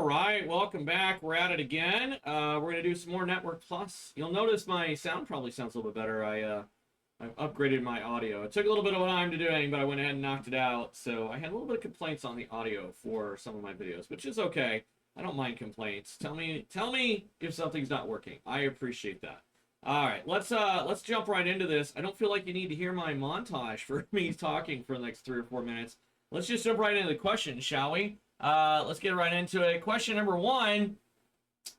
All right, welcome back. We're at it again. We're going to do some more Network Plus. You'll notice my sound probably sounds a little bit better. I've upgraded my audio. It took a little bit of time to doing, but I went ahead and knocked it out. So I had a little bit of complaints on the audio for some of my videos, which is okay. I don't mind complaints. Tell me if something's not working. I appreciate that. All right, let's jump right into this. I don't feel like you need to hear my montage for me talking for the next 3 or 4 minutes. Let's just jump right into the questions, shall we? Let's get right into it. Question number 1.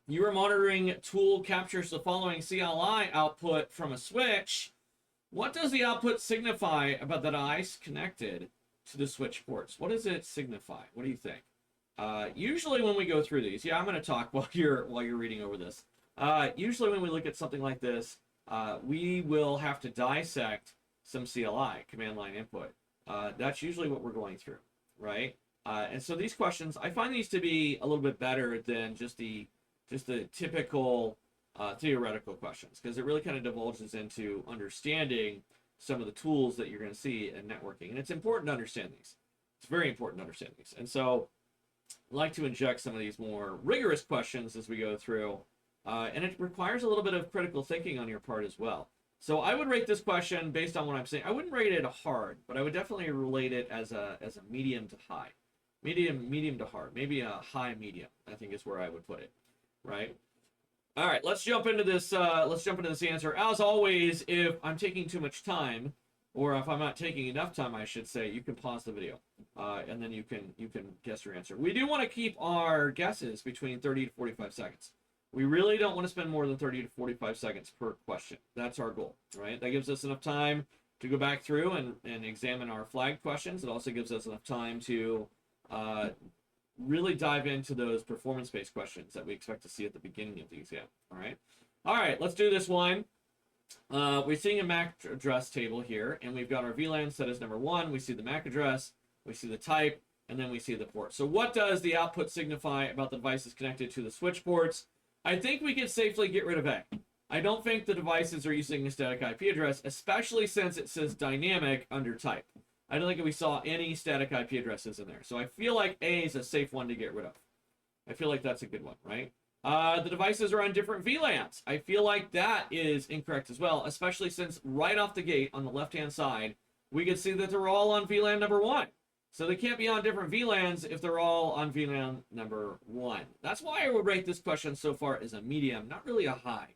Your monitoring tool captures the following CLI output from a switch. What does the output signify about the device connected to the switch ports? What does it signify? What do you think? Usually when we go through these, yeah, I'm going to talk while you're reading over this. Usually when we look at something like this, we will have to dissect some CLI, command line input. That's usually what we're going through, right? And so these questions, I find these to be a little bit better than just the typical theoretical questions, because it really kind of divulges into understanding some of the tools that you're going to see in networking. And it's important to understand these. It's very important to understand these. And so I like to inject some of these more rigorous questions as we go through. And it requires a little bit of critical thinking on your part as well. So I would rate this question based on what I'm saying. I wouldn't rate it a hard, but I would definitely rate it as a medium to high. Medium to hard. Maybe a high medium, I think is where I would put it. Right? All right, let's jump into this answer. As always, if I'm taking too much time, or if I'm not taking enough time, I should say, you can pause the video, and then you can guess your answer. We do want to keep our guesses between 30 to 45 seconds. We really don't want to spend more than 30 to 45 seconds per question. That's our goal, right? That gives us enough time to go back through and examine our flagged questions. It also gives us enough time to really dive into those performance-based questions that we expect to see at the beginning of the exam, all right? All right, let's do this one. We're seeing a MAC address table here, and we've got our VLAN set as number 1. We see the MAC address, we see the type, and then we see the port. So what does the output signify about the devices connected to the switch ports? I think we can safely get rid of A. I don't think the devices are using a static IP address, especially since it says dynamic under type. I don't think we saw any static IP addresses in there. So I feel like A is a safe one to get rid of. I feel like that's a good one, right? The devices are on different VLANs. I feel like that is incorrect as well, especially since right off the gate on the left-hand side, we can see that they're all on VLAN number 1. So they can't be on different VLANs if they're all on VLAN number 1. That's why I would rate this question so far as a medium, not really a high.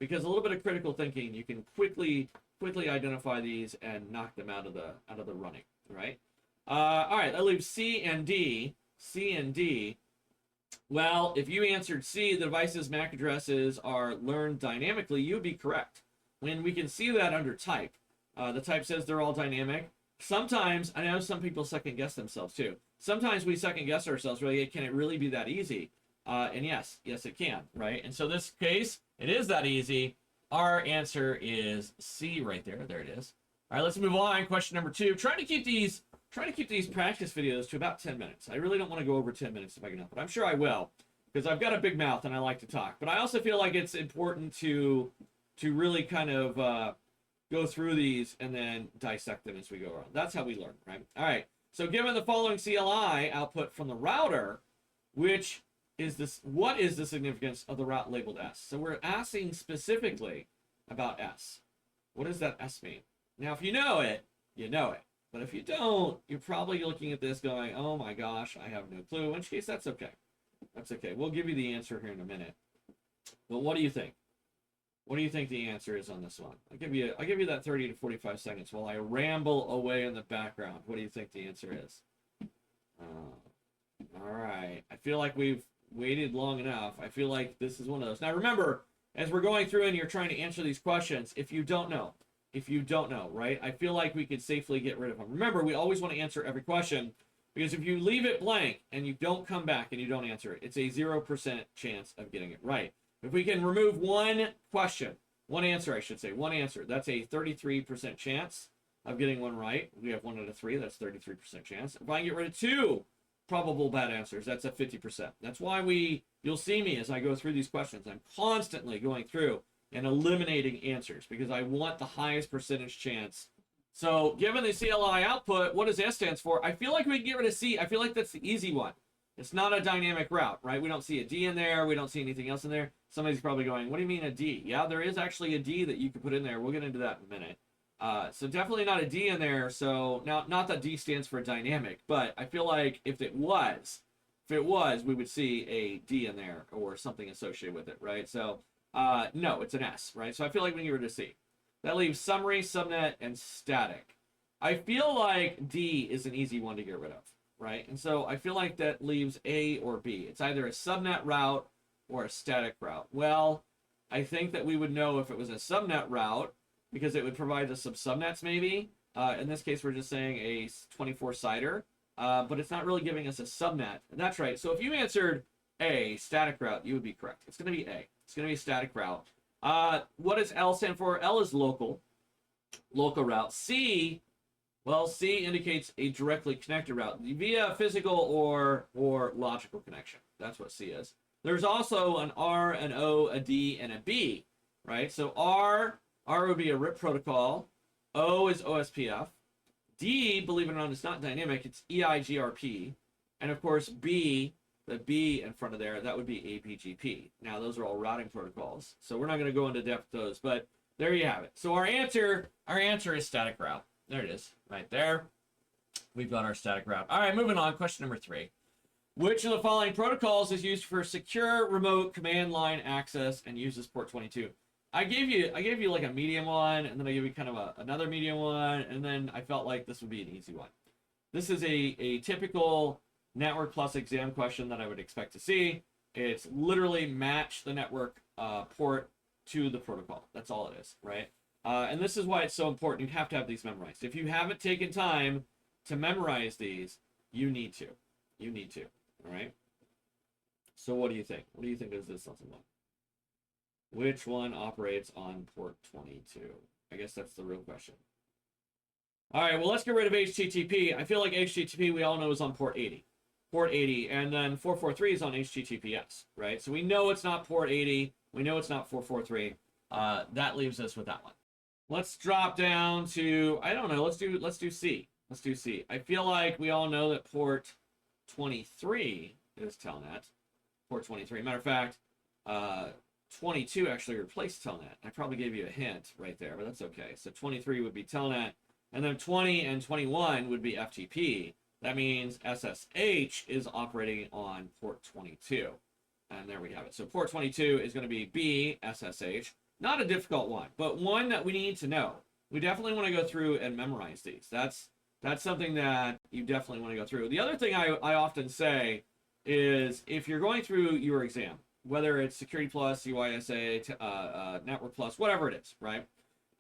Because a little bit of critical thinking, you can quickly identify these and knock them out of the running, right? All right, that leaves C and D. C and D. Well, if you answered C, the device's MAC addresses are learned dynamically, you'd be correct. When we can see that under type, the type says they're all dynamic. Sometimes, I know some people second guess themselves too. Sometimes we second guess ourselves, really, can it really be that easy? And yes it can, right? And so this case, it is that easy. Our answer is C right there. There it is. All right, let's move on. Question number 2. Try to keep these practice videos to about 10 minutes. I really don't want to go over 10 minutes if I can help it. I'm sure I will, because I've got a big mouth and I like to talk. But I also feel like it's important to really kind of go through these and then dissect them as we go around. That's how we learn, right? All right. So given the following CLI output from the router, what is the significance of the route labeled S? So we're asking specifically about S. What does that S mean? Now, if you know it, you know it. But if you don't, you're probably looking at this going, oh my gosh, I have no clue. In which case, that's okay. That's okay. We'll give you the answer here in a minute. But what do you think? What do you think the answer is on this one? I'll give you that 30 to 45 seconds while I ramble away in the background. What do you think the answer is? All right. I feel like we've waited long enough. I feel like this is one of those. Now remember, as we're going through and you're trying to answer these questions, if you don't know, right? I feel like we could safely get rid of them. Remember, we always want to answer every question, because if you leave it blank and you don't come back and you don't answer it, it's a 0% chance of getting it right. If we can remove one answer, that's a 33% chance of getting one right. We have 1 out of 3, that's 33% chance. If I can get rid of 2 probable bad answers, that's a 50%. That's why you'll see me as I go through these questions. I'm constantly going through and eliminating answers because I want the highest percentage chance. So given the CLI output, what does S stands for? I feel like we can get rid of C. I feel like that's the easy one. It's not a dynamic route, right? We don't see a D in there. We don't see anything else in there. Somebody's probably going, what do you mean a D? Yeah, there is actually a D that you can put in there. We'll get into that in a minute. So definitely not a D in there. So now, not that D stands for dynamic, but I feel like if it was, we would see a D in there or something associated with it, right? So no, it's an S, right? So I feel like we can get rid of C. That leaves summary, subnet, and static. I feel like D is an easy one to get rid of, right? And so I feel like that leaves A or B. It's either a subnet route or a static route. Well, I think that we would know if it was a subnet route because it would provide us some subnets maybe. In this case, we're just saying a 24-sider, but it's not really giving us a subnet. And that's right. So if you answered A, static route, you would be correct. It's going to be A. It's going to be a static route. What does L stand for? L is local route. C, well, C indicates a directly connected route via physical or logical connection. That's what C is. There's also an R, an O, a D, and a B, right? So R would be a RIP protocol. O is OSPF. D, believe it or not, is not dynamic. It's EIGRP. And of course, B, the B in front of there, that would be APGP. Now, those are all routing protocols. So we're not going to go into depth with those, but there you have it. So our answer is static route. There it is, right there. We've got our static route. All right, moving on. Question number 3. Which of the following protocols is used for secure remote command line access and uses port 22? I gave you like a medium one, and then I gave you kind of another medium one, and then I felt like this would be an easy one. This is a typical Network Plus exam question that I would expect to see. It's literally match the network port to the protocol. That's all it is, right? And this is why it's so important. You have to have these memorized. If you haven't taken time to memorize these, you need to. You need to, all right? So what do you think? What do you think is this something like? Which one operates on port 22? I guess that's the real question. All right, well, let's get rid of HTTP. I feel like HTTP, we all know, is on port 80. Port 80, and then 443 is on HTTPS, right? So we know it's not port 80. We know it's not 443. That leaves us with that one. Let's drop down to, I don't know, let's do C. Let's do C. I feel like we all know that port 23 is Telnet. Port 23. Matter of fact, 22 actually replaced Telnet. I probably gave you a hint right there, but that's okay. So 23 would be Telnet, and then 20 and 21 would be FTP. That means SSH is operating on port 22. And there we have it. So port 22 is going to be B, SSH. Not a difficult one, but one that we need to know. We definitely want to go through and memorize these. That's something that you definitely want to go through. The other thing I often say is if you're going through your exam, whether it's Security Plus, CYSA, Network Plus, whatever it is, right?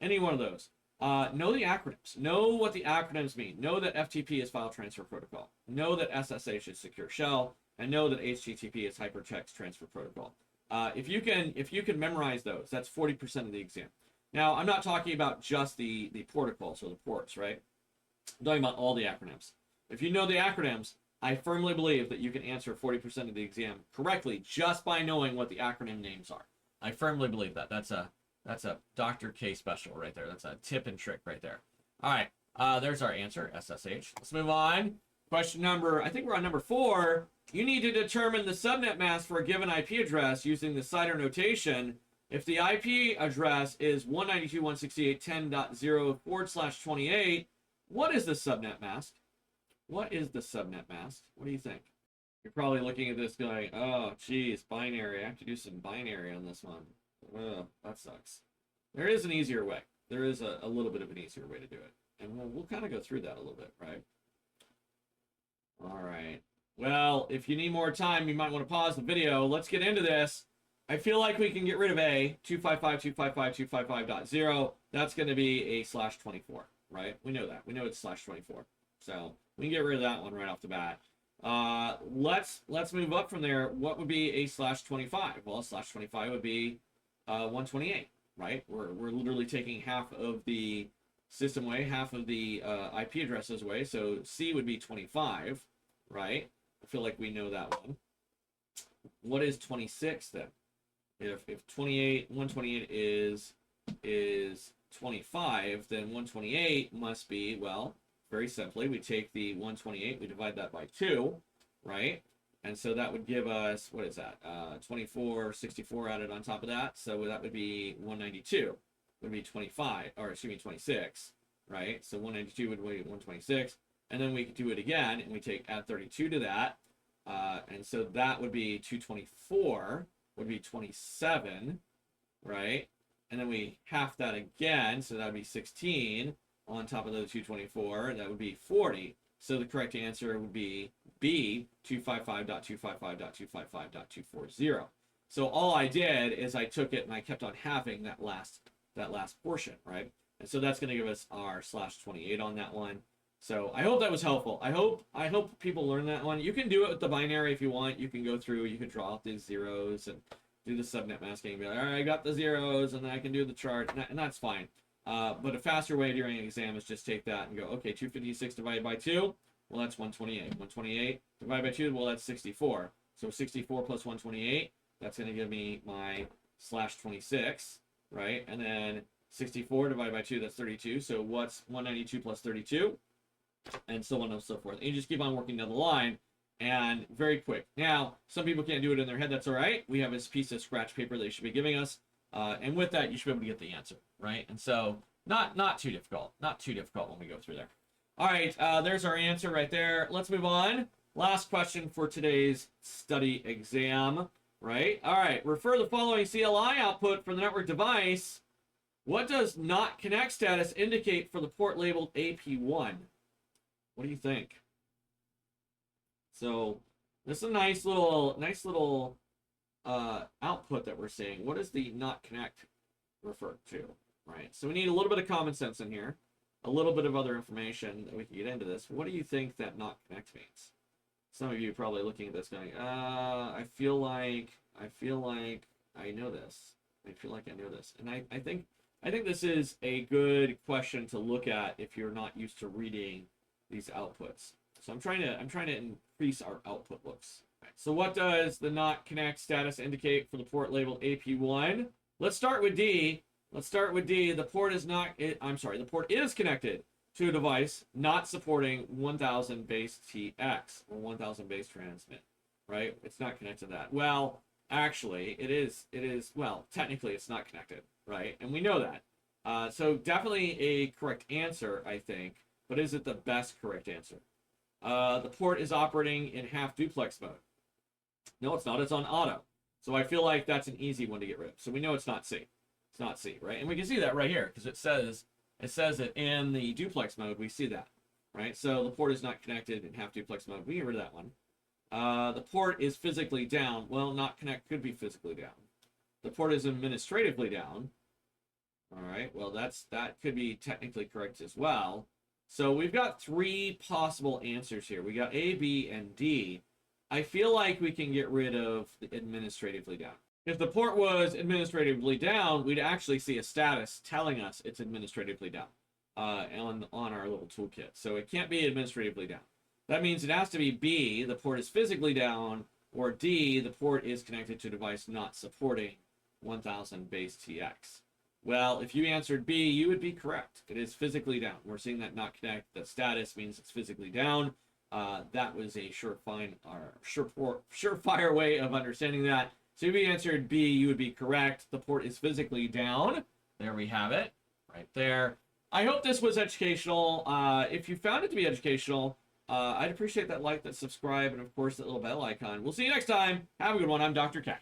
Any one of those. Know the acronyms. Know what the acronyms mean. Know that FTP is File Transfer Protocol. Know that SSH is Secure Shell, and know that HTTP is Hypertext Transfer Protocol. If you can memorize those, that's 40% of the exam. Now, I'm not talking about just the protocols or the ports, right? I'm talking about all the acronyms. If you know the acronyms, I firmly believe that you can answer 40% of the exam correctly just by knowing what the acronym names are. I firmly believe that. That's a Dr. K special right there. That's a tip and trick right there. All right, there's our answer, SSH. Let's move on. Question number, I think we're on number 4. You need to determine the subnet mask for a given IP address using the CIDR notation. If the IP address is 192.168.10.0/28, what is the subnet mask? What is the subnet mask? What do you think? You're probably looking at this going, oh, geez, binary. I have to do some binary on this one. Oh, that sucks. There is an easier way. There is a little bit of an easier way to do it. And we'll kind of go through that a little bit, right? All right. Well, if you need more time, you might want to pause the video. Let's get into this. I feel like we can get rid of A, 255.255.255.0. That's going to be a /24, right? We know that. We know it's /24. So we can get rid of that one right off the bat. Let's move up from there. What would be a /25? Well, a /25 would be 128, right? We're literally taking half of the system away, half of the IP addresses away. So C would be 25, right? I feel like we know that one. What is 26 then? If 128 is 25, then 128 must be, well, very simply, we take the 128, we divide that by 2, right? And so that would give us, what is that? 24, 64 added on top of that. So that would be 192. Would be 25, or excuse me, 26, right? So 192 would be 126. And then we could do it again, and we add 32 to that. And so that would be 224, would be 27, right? And then we half that again, so that would be 16 on top of the 224, that would be 40. So the correct answer would be B, 255.255.255.240. So all I did is I took it and I kept on halving that last portion, right? And so that's going to give us our /28 on that one. So I hope that was helpful. I hope people learn that one. You can do it with the binary if you want. You can go through, you can draw out these zeros and do the subnet masking and be like, all right, I got the zeros, and then I can do the chart, and that's fine. But a faster way during an exam is just take that and go, okay, 256 divided by 2, well, that's 128. 128 divided by 2, well, that's 64. So 64 plus 128, that's going to give me my /26, right? And then 64 divided by 2, that's 32. So what's 192 plus 32? And so on and so forth. And you just keep on working down the line, and very quick. Now, some people can't do it in their head. That's all right. We have this piece of scratch paper they should be giving us. And with that, you should be able to get the answer, right? And so not too difficult. Not too difficult when we go through there. All right, there's our answer right there. Let's move on. Last question for today's study exam, right? All right, refer the following CLI output for the network device. What does not connect status indicate for the port labeled AP1? What do you think? So this is a nice little output that we're seeing. What does the not connect refer to, right? So we need a little bit of common sense in here, a little bit of other information that we can get into this. What do you think that not connect means? Some of you are probably looking at this going, I feel like I know this. I feel like I know this. And I think this is a good question to look at if you're not used to reading these outputs. So I'm trying to increase our output looks. Right, so what does the not connect status indicate for the port labeled AP1? Let's start with D. The port is the port is connected to a device not supporting 1000 base TX or 1000 base transmit, right? It's not connected to that. Well, actually, it is, well, technically it's not connected, right? And we know that. So definitely a correct answer, I think, but is it the best correct answer? The port is operating in half duplex mode. No, it's not. It's on auto. So I feel like that's an easy one to get rid of. So we know it's not C. It's not C, right? And we can see that right here because it says it in the duplex mode. We see that, right? So the port is not connected in half duplex mode. We get rid of that one. The port is physically down. Well, not connect could be physically down. The port is administratively down. All right. Well, that could be technically correct as well. So we've got three possible answers here. We got A, B, and D. I feel like we can get rid of the administratively down. If the port was administratively down, we'd actually see a status telling us it's administratively down on our little toolkit. So it can't be administratively down. That means it has to be B, the port is physically down, or D, the port is connected to a device not supporting 1000 base TX. Well, if you answered B, you would be correct. It is physically down. We're seeing that not connect. The status means it's physically down. That was a surefire way of understanding that. So if you answered B, you would be correct. The port is physically down. There we have it, right there. I hope this was educational. If you found it to be educational, I'd appreciate that like, that subscribe, and of course that little bell icon. We'll see you next time. Have a good one. I'm Dr. K.